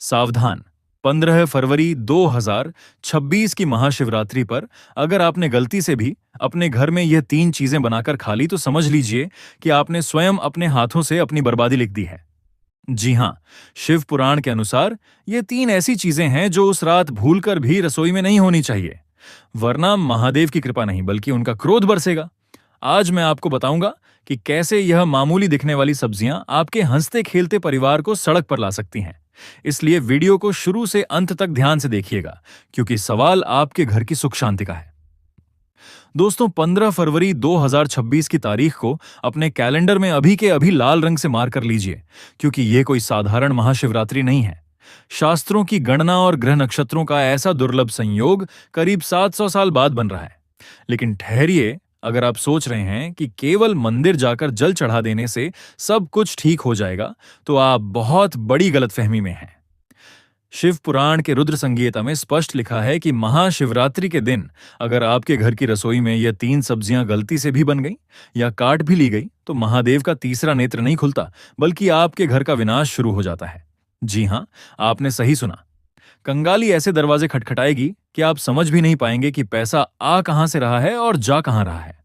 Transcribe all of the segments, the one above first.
सावधान, 15 फरवरी 2026 की महाशिवरात्रि पर अगर आपने गलती से भी अपने घर में यह 3 चीजें बनाकर खा ली तो समझ लीजिए कि आपने स्वयं अपने हाथों से अपनी बर्बादी लिख दी है। जी हां, शिव पुराण के अनुसार ये 3 ऐसी चीजें हैं जो उस रात भूलकर भी रसोई में नहीं होनी चाहिए, वरना महादेव की कृपा नहीं बल्कि उनका क्रोध बरसेगा। आज मैं आपको बताऊंगा कि कैसे यह मामूली दिखने वाली सब्जियां आपके हंसते खेलते परिवार को सड़क पर ला सकती हैं। इसलिए वीडियो को शुरू से अंत तक ध्यान से देखिएगा, क्योंकि सवाल आपके घर की सुख शांति का है। दोस्तों, 15 फरवरी 2026 की तारीख को अपने कैलेंडर में अभी के अभी लाल रंग से मार्क कर लीजिए, क्योंकि यह कोई साधारण महाशिवरात्रि नहीं है। शास्त्रों की गणना और ग्रह नक्षत्रों का ऐसा दुर्लभ संयोग करीब 700 साल बाद बन रहा है। लेकिन ठहरिए, अगर आप सोच रहे हैं कि केवल मंदिर जाकर जल चढ़ा देने से सब कुछ ठीक हो जाएगा, तो आप बहुत बड़ी गलतफहमी में हैं। शिव पुराण के रुद्र संगीता में स्पष्ट लिखा है कि महाशिवरात्रि के दिन अगर आपके घर की रसोई में यह 3 सब्जियां गलती से भी बन गई या काट भी ली गई, तो महादेव का तीसरा नेत्र नहीं खुलता, बल्कि आपके घर का विनाश शुरू हो जाता है। जी हां, आपने सही सुना। कंगाली ऐसे दरवाजे खटखटाएगी कि आप समझ भी नहीं पाएंगे कि पैसा आ कहां से रहा है और जा कहां रहा है।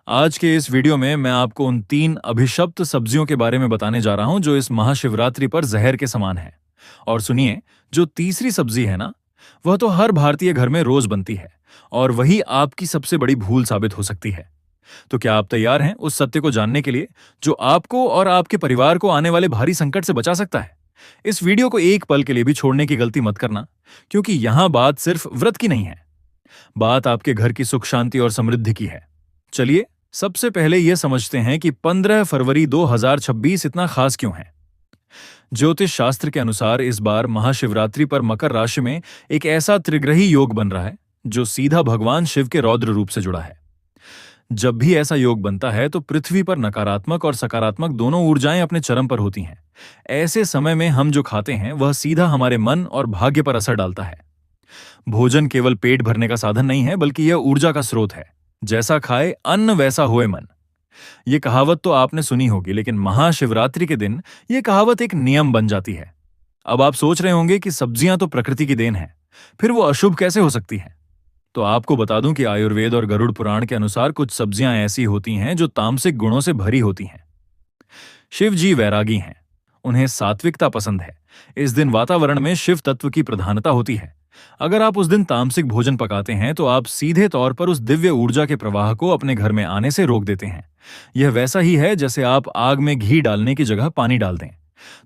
आज के इस वीडियो में मैं आपको उन 3 अभिशप्त सब्जियों के बारे में बताने जा रहा हूं जो इस महाशिवरात्रि पर जहर के समान है। और सुनिए, जो तीसरी सब्जी है ना, वह तो हर भारतीय घर में रोज बनती है और वही आपकी सबसे बड़ी भूल साबित हो सकती है। तो क्या आप तैयार हैं उस सत्य को जानने के लिए जो आपको और आपके परिवार को आने वाले भारी संकट से बचा सकता है? इस वीडियो को एक पल के लिए भी छोड़ने की गलती मत करना, क्योंकि यहां बात सिर्फ व्रत की नहीं है, बात आपके घर की सुख शांति और समृद्धि की है। चलिए, सबसे पहले यह समझते हैं कि 15 फरवरी 2026 इतना खास क्यों है। ज्योतिष शास्त्र के अनुसार इस बार महाशिवरात्रि पर मकर राशि में एक ऐसा त्रिग्रही योग बन रहा है जो सीधा भगवान शिव के रौद्र रूप से जुड़ा है। जब भी ऐसा योग बनता है तो पृथ्वी पर नकारात्मक और सकारात्मक दोनों ऊर्जाएं अपने चरम पर होती हैं। ऐसे समय में हम जो खाते हैं वह सीधा हमारे मन और भाग्य पर असर डालता है। भोजन केवल पेट भरने का साधन नहीं है, बल्कि यह ऊर्जा का स्रोत है। जैसा खाए अन्न वैसा होए मन। ये कहावत तो आपने सुनी होगी, लेकिन महाशिवरात्रि के दिन यह कहावत एक नियम बन जाती है। अब आप सोच रहे होंगे कि सब्जियां तो प्रकृति की देन है, फिर वो अशुभ कैसे हो सकती हैं? तो आपको बता दूं कि आयुर्वेद और गरुड़ पुराण के अनुसार कुछ सब्जियां ऐसी होती हैं जो तामसिक गुणों से भरी होती हैं। शिव जी वैरागी हैं, उन्हें सात्विकता पसंद है। इस दिन वातावरण में शिव तत्व की प्रधानता होती है। अगर आप उस दिन तामसिक भोजन पकाते हैं तो आप सीधे तौर पर उस दिव्य ऊर्जा के प्रवाह को अपने घर में आने से रोक देते हैं। यह वैसा ही है जैसे आप आग में घी डालने की जगह पानी डाल दें।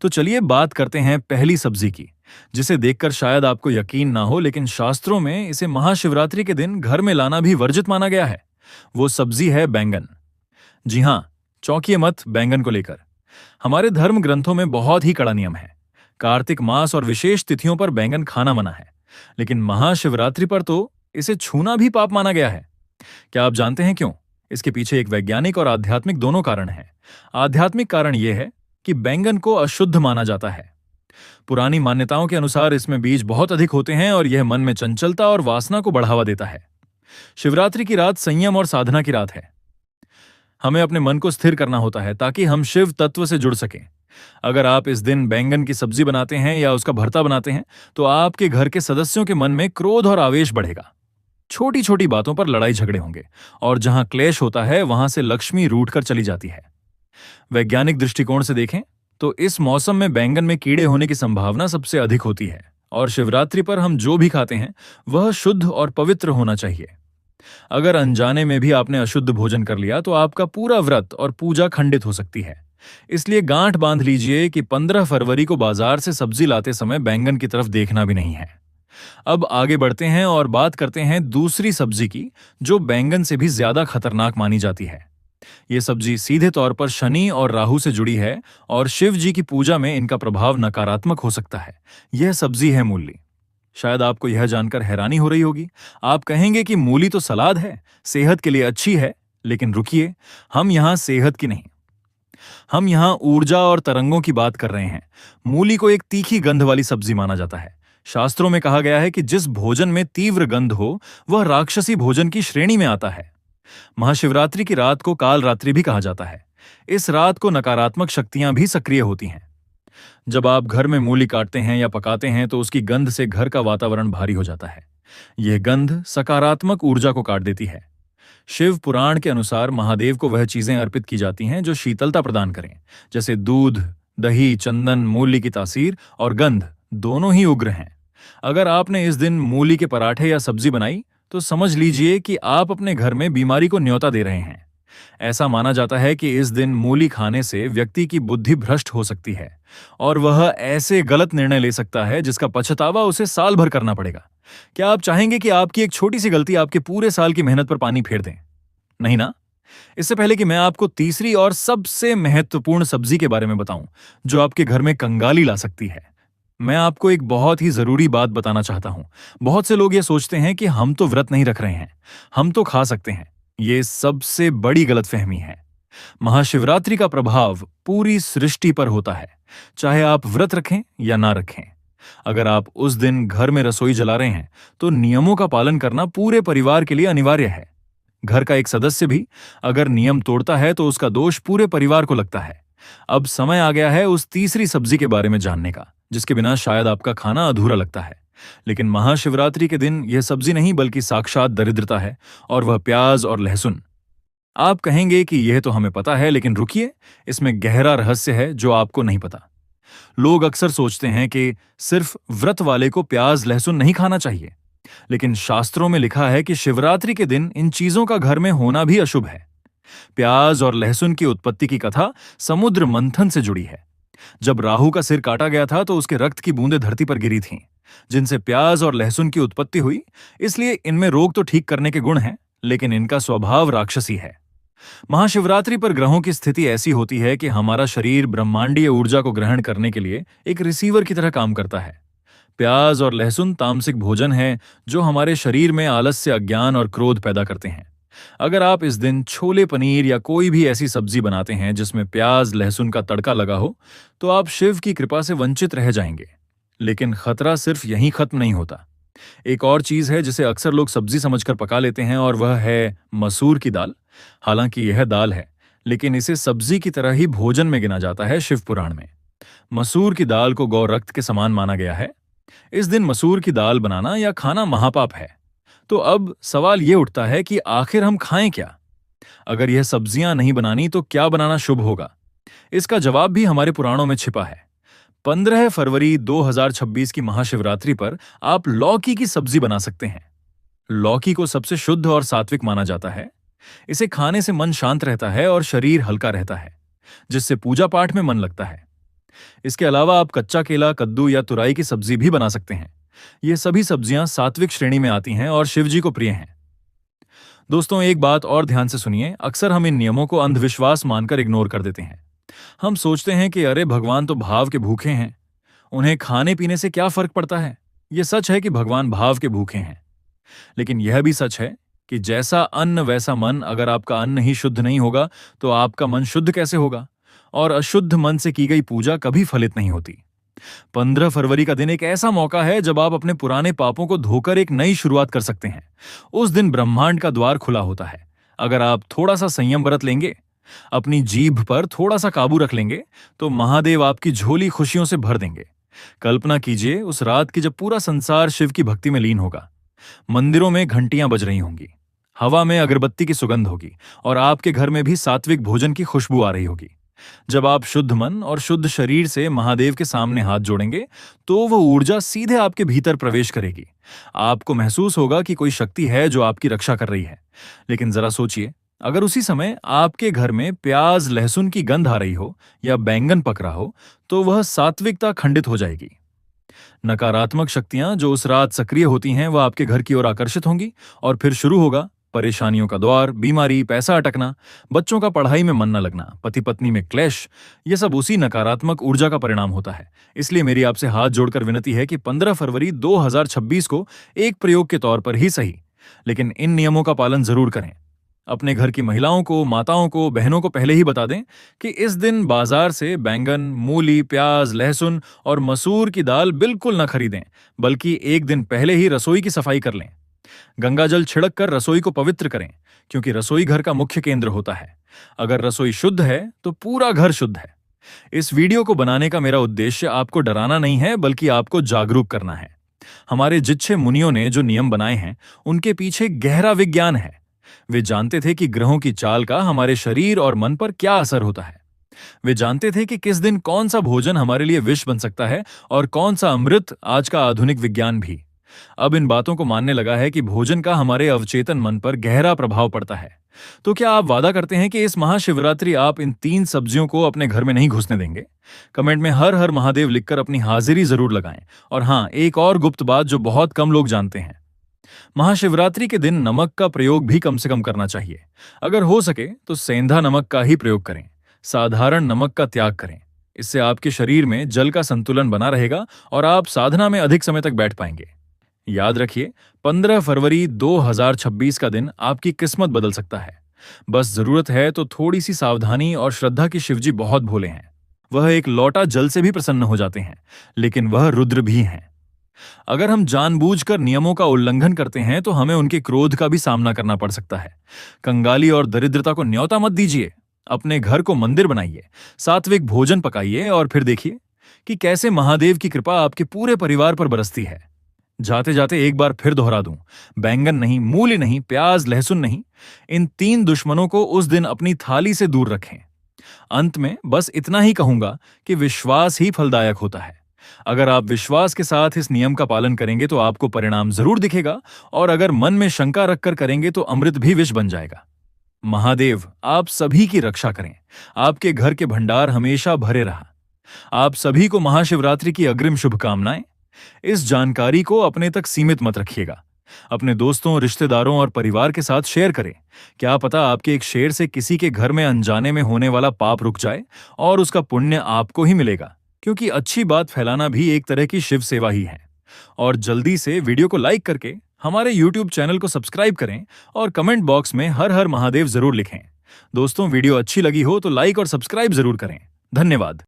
तो चलिए बात करते हैं पहली सब्जी की, जिसे देखकर शायद आपको यकीन ना हो, लेकिन शास्त्रों में इसे महाशिवरात्रि के दिन घर में लाना भी वर्जित माना गया है। वो सब्जी है बैंगन। जी हां, चौंकिए मत बैंगन को लेकर। हमारे धर्म ग्रंथों में बहुत ही कड़ा नियम है। कार्तिक मास और विशेष तिथियों पर बैंगन खाना मना है, लेकिन महाशिवरात्रि पर तो इसे छूना भी पाप माना गया है। क्या आप जानते हैं क्यों? इसके पीछे एक वैज्ञानिक और आध्यात्मिक दोनों कारण हैं। आध्यात्मिक कारण यह है कि बैंगन को अशुद्ध माना जाता है। पुरानी मान्यताओं के अनुसार इसमें बीज बहुत अधिक होते हैं और यह मन में चंचलता और वासना को बढ़ावा देता है। शिवरात्रि की रात संयम और साधना की रात है। हमें अपने मन को स्थिर करना होता है ताकि हम शिव तत्व से जुड़ सकें। अगर आप इस दिन बैंगन की सब्जी बनाते हैं या उसका भरता बनाते हैं, तो आपके घर के सदस्यों के मन में क्रोध और आवेश बढ़ेगा। छोटी छोटी बातों पर लड़ाई झगड़े होंगे और जहां क्लेश होता है वहां से लक्ष्मी रूठ कर चली जाती है। वैज्ञानिक दृष्टिकोण से देखें तो इस मौसम में बैंगन में कीड़े होने की संभावना सबसे अधिक होती है और शिवरात्रि पर हम जो भी खाते हैं वह शुद्ध और पवित्र होना चाहिए। अगर अनजाने में भी आपने अशुद्ध भोजन कर लिया तो आपका पूरा व्रत और पूजा खंडित हो सकती है। इसलिए गांठ बांध लीजिए कि 15 फरवरी को बाजार से सब्जी लाते समय बैंगन की तरफ देखना भी नहीं है। अब आगे बढ़ते हैं और बात करते हैं दूसरी सब्जी की, जो बैंगन से भी ज्यादा खतरनाक मानी जाती है। यह सब्जी सीधे तौर पर शनि और राहु से जुड़ी है और शिव जी की पूजा में इनका प्रभाव नकारात्मक हो सकता है। यह सब्जी है मूली। शायद आपको यह जानकर हैरानी हो रही होगी। आप कहेंगे कि मूली तो सलाद है, सेहत के लिए अच्छी है, लेकिन रुकिए, हम यहां सेहत की नहीं, हम यहां ऊर्जा और तरंगों की बात कर रहे हैं। मूली को एक तीखी गंध वाली सब्जी माना जाता है। शास्त्रों में कहा गया है कि जिस भोजन में तीव्र गंध हो वह राक्षसी भोजन की श्रेणी में आता है। महाशिवरात्रि की रात को काल रात्रि भी कहा जाता है। इस रात को नकारात्मक शक्तियां भी सक्रिय होती हैं। जब आप घर में मूली काटते हैं या पकाते हैं तो उसकी गंध से घर का वातावरण भारी हो जाता है। यह गंध सकारात्मक ऊर्जा को काट देती है। शिव पुराण के अनुसार महादेव को वह चीजें अर्पित की जाती हैं जो शीतलता प्रदान करें, जैसे दूध, दही, चंदन, मूली की तासीर और गंध दोनों ही उग्र हैं। अगर आपने इस दिन मूली के पराठे या सब्जी बनाई तो समझ लीजिए कि आप अपने घर में बीमारी को न्योता दे रहे हैं। ऐसा माना जाता है कि इस दिन मूली खाने से व्यक्ति की बुद्धि भ्रष्ट हो सकती है और वह ऐसे गलत निर्णय ले सकता है जिसका पछतावा उसे साल भर करना पड़ेगा। क्या आप चाहेंगे कि आपकी एक छोटी सी गलती आपके पूरे साल की मेहनत पर पानी फेर दें? नहीं ना? इससे पहले कि मैं आपको तीसरी और सबसे महत्वपूर्ण सब्जी के बारे में बताऊं जो आपके घर में कंगाली ला सकती है, मैं आपको एक बहुत ही जरूरी बात बताना चाहता हूं। बहुत से लोग ये सोचते हैं कि हम तो व्रत नहीं रख रहे हैं, हम तो खा सकते हैं। ये सबसे बड़ी गलतफहमी है। महाशिवरात्रि का प्रभाव पूरी सृष्टि पर होता है, चाहे आप व्रत रखें या ना रखें। अगर आप उस दिन घर में रसोई जला रहे हैं तो नियमों का पालन करना पूरे परिवार के लिए अनिवार्य है। घर का एक सदस्य भी अगर नियम तोड़ता है तो उसका दोष पूरे परिवार को लगता है। अब समय आ गया है उस तीसरी सब्जी के बारे में जानने का, जिसके बिना शायद आपका खाना अधूरा लगता है। लेकिन महाशिवरात्रि के दिन यह सब्जी नहीं बल्कि साक्षात दरिद्रता है, और वह प्याज और लहसुन। आप कहेंगे कि यह तो हमें पता है, लेकिन रुकिए, इसमें गहरा रहस्य है जो आपको नहीं पता। लोग अक्सर सोचते हैं कि सिर्फ व्रत वाले को प्याज लहसुन नहीं खाना चाहिए, लेकिन शास्त्रों में लिखा है कि शिवरात्रि के दिन इन चीजों का घर में होना भी अशुभ है। प्याज और लहसुन की उत्पत्ति की कथा समुद्र मंथन से जुड़ी है। जब राहु का सिर काटा गया था तो उसके रक्त की बूंदें धरती पर गिरी थीं, जिनसे प्याज और लहसुन की उत्पत्ति हुई। इसलिए इनमें रोग तो ठीक करने के गुण हैं, लेकिन इनका स्वभाव राक्षसी है। महाशिवरात्रि पर ग्रहों की स्थिति ऐसी होती है कि हमारा शरीर ब्रह्मांडीय ऊर्जा को ग्रहण करने के लिए एक रिसीवर की तरह काम करता है। प्याज और लहसुन तामसिक भोजन है जो हमारे शरीर में आलस्य, अज्ञान और क्रोध पैदा करते हैं। अगर आप इस दिन छोले पनीर या कोई भी ऐसी सब्जी बनाते हैं जिसमें प्याज लहसुन का तड़का लगा हो, तो आप शिव की कृपा से वंचित रह जाएंगे। लेकिन खतरा सिर्फ यहीं खत्म नहीं होता। एक और चीज है जिसे अक्सर लोग सब्जी समझकर पका लेते हैं, और वह है मसूर की दाल। हालांकि यह दाल है, लेकिन इसे सब्जी की तरह ही भोजन में गिना जाता है। शिव पुराण में मसूर की दाल को गौ रक्त के समान माना गया है। इस दिन मसूर की दाल बनाना या खाना महापाप है। तो अब सवाल यह उठता है कि आखिर हम खाएं क्या? अगर यह सब्जियां नहीं बनानी तो क्या बनाना शुभ होगा? इसका जवाब भी हमारे पुराणों में छिपा है। 15 फरवरी 2026 की महाशिवरात्रि पर आप लौकी की सब्जी बना सकते हैं। लौकी को सबसे शुद्ध और सात्विक माना जाता है। इसे खाने से मन शांत रहता है और शरीर हल्का रहता है, जिससे पूजा पाठ में मन लगता है। इसके अलावा आप कच्चा केला, कद्दू या तुरई की सब्जी भी बना सकते हैं। ये सभी सब्जियां सात्विक श्रेणी में आती हैं और शिवजी को प्रिय हैं। दोस्तों, एक बात और ध्यान से सुनिए। अक्सर हम इन नियमों को अंधविश्वास मानकर इग्नोर कर देते हैं। हम सोचते हैं कि अरे भगवान तो भाव के भूखे हैं, उन्हें खाने पीने से क्या फर्क पड़ता है। यह सच है कि भगवान भाव के भूखे हैं, लेकिन यह भी सच है कि जैसा अन्न वैसा मन। अगर आपका अन्न ही शुद्ध नहीं होगा तो आपका मन शुद्ध कैसे होगा? और अशुद्ध मन से की गई पूजा कभी फलित नहीं होती। 15 फरवरी का दिन एक ऐसा मौका है जब आप अपने पुराने पापों को धोकर एक नई शुरुआत कर सकते हैं। उस दिन ब्रह्मांड का द्वार खुला होता है। अगर आप थोड़ा सा संयम बरत लेंगे, अपनी जीभ पर थोड़ा सा काबू रख लेंगे, तो महादेव आपकी झोली खुशियों से भर देंगे। कल्पना कीजिए उस रात की जब पूरा संसार शिव की भक्ति में लीन होगा। मंदिरों में घंटियां बज रही होंगी, हवा में अगरबत्ती की सुगंध होगी, और आपके घर में भी सात्विक भोजन की खुशबू आ रही होगी। जब आप शुद्ध मन और शुद्ध शरीर से महादेव के सामने हाथ जोड़ेंगे, तो वह ऊर्जा सीधे आपके भीतर प्रवेश करेगी। आपको महसूस होगा कि कोई शक्ति है जो आपकी रक्षा कर रही है। लेकिन जरा सोचिए, अगर उसी समय आपके घर में प्याज लहसुन की गंध आ रही हो या बैंगन पक रहा हो, तो वह सात्विकता खंडित हो जाएगी। नकारात्मक शक्तियां जो उस रात सक्रिय होती हैं, वह आपके घर की ओर आकर्षित होंगी, और फिर शुरू होगा परेशानियों का दौर, बीमारी, पैसा अटकना, बच्चों का पढ़ाई में मन न लगना, पति पत्नी में क्लेश। यह सब उसी नकारात्मक ऊर्जा का परिणाम होता है। इसलिए मेरी आपसे हाथ जोड़कर विनती है कि 15 फरवरी 2026 को एक प्रयोग के तौर पर ही सही, लेकिन इन नियमों का पालन जरूर करें। अपने घर की महिलाओं को, माताओं को, बहनों को पहले ही बता दें कि इस दिन बाजार से बैंगन, मूली, प्याज, लहसुन और मसूर की दाल बिल्कुल न खरीदें, बल्कि एक दिन पहले ही रसोई की सफाई कर लें। गंगाजल छिड़क कर रसोई को पवित्र करें, क्योंकि रसोई घर का मुख्य केंद्र होता है। अगर रसोई शुद्ध है तो पूरा घर शुद्ध है। इस वीडियो को बनाने का मेरा उद्देश्य आपको डराना नहीं है, बल्कि आपको जागरूक करना है। हमारे जिच्छे मुनियों ने जो नियम बनाए हैं, उनके पीछे गहरा विज्ञान है। वे जानते थे कि ग्रहों की चाल का हमारे शरीर और मन पर क्या असर होता है। वे जानते थे कि किस दिन कौन सा भोजन हमारे लिए विष बन सकता है और कौन सा अमृत, आज का आधुनिक विज्ञान भी। अब इन बातों को मानने लगा है कि भोजन का हमारे अवचेतन मन पर गहरा प्रभाव पड़ता है। तो क्या आप वादा करते हैं कि इस महाशिवरात्रि आप इन 3 सब्जियों को अपने घर में नहीं घुसने देंगे? कमेंट में हर हर महादेव लिखकर अपनी हाजिरी जरूर लगाएं। और हाँ, एक और गुप्त बात जो बहुत कम लोग जानते हैं, महाशिवरात्रि के दिन नमक का प्रयोग भी कम से कम करना चाहिए। अगर हो सके तो सेंधा नमक का ही प्रयोग करें। साधारण नमक का त्याग करें। इससे आपके शरीर में जल का संतुलन बना रहेगा और आप साधना में अधिक समय तक बैठ पाएंगे। याद रखिए, 15 फरवरी 2026 का दिन आपकी किस्मत बदल सकता है। बस जरूरत है तो थोड़ी सी सावधानी और श्रद्धा की। शिवजी बहुत भोले हैं। वह एक लोटा जल से भी प्रसन्न हो जाते हैं, लेकिन वह रुद्र भी हैं। अगर हम जानबूझकर नियमों का उल्लंघन करते हैं तो हमें उनके क्रोध का भी सामना करना पड़ सकता है। कंगाली और दरिद्रता को न्योता मत दीजिए। अपने घर को मंदिर बनाइए, सात्विक भोजन पकाइए और फिर देखिए कि कैसे महादेव की कृपा आपके पूरे परिवार पर बरसती है। जाते जाते एक बार फिर दोहरा दूं, बैंगन नहीं, मूली नहीं, प्याज लहसुन नहीं, इन 3 दुश्मनों को उस दिन अपनी थाली से दूर रखें। अंत में बस इतना ही कहूंगा कि विश्वास ही फलदायक होता है। अगर आप विश्वास के साथ इस नियम का पालन करेंगे तो आपको परिणाम जरूर दिखेगा, और अगर मन में शंका रखकर करेंगे तो अमृत भी विष बन जाएगा। महादेव आप सभी की रक्षा करें। आपके घर के भंडार हमेशा भरे रहा। आप सभी को महाशिवरात्रि की अग्रिम शुभकामनाएं। इस जानकारी को अपने तक सीमित मत रखिएगा। अपने दोस्तों, रिश्तेदारों और परिवार के साथ शेयर करें। क्या पता आपके एक शेयर से किसी के घर में अनजाने में होने वाला पाप रुक जाए और उसका पुण्य आपको ही मिलेगा, क्योंकि अच्छी बात फैलाना भी एक तरह की शिव सेवा ही है। और जल्दी से वीडियो को लाइक करके हमारे YouTube चैनल को सब्सक्राइब करें और कमेंट बॉक्स में हर हर महादेव जरूर लिखें। दोस्तों, वीडियो अच्छी लगी हो तो लाइक और सब्सक्राइब जरूर करें। धन्यवाद।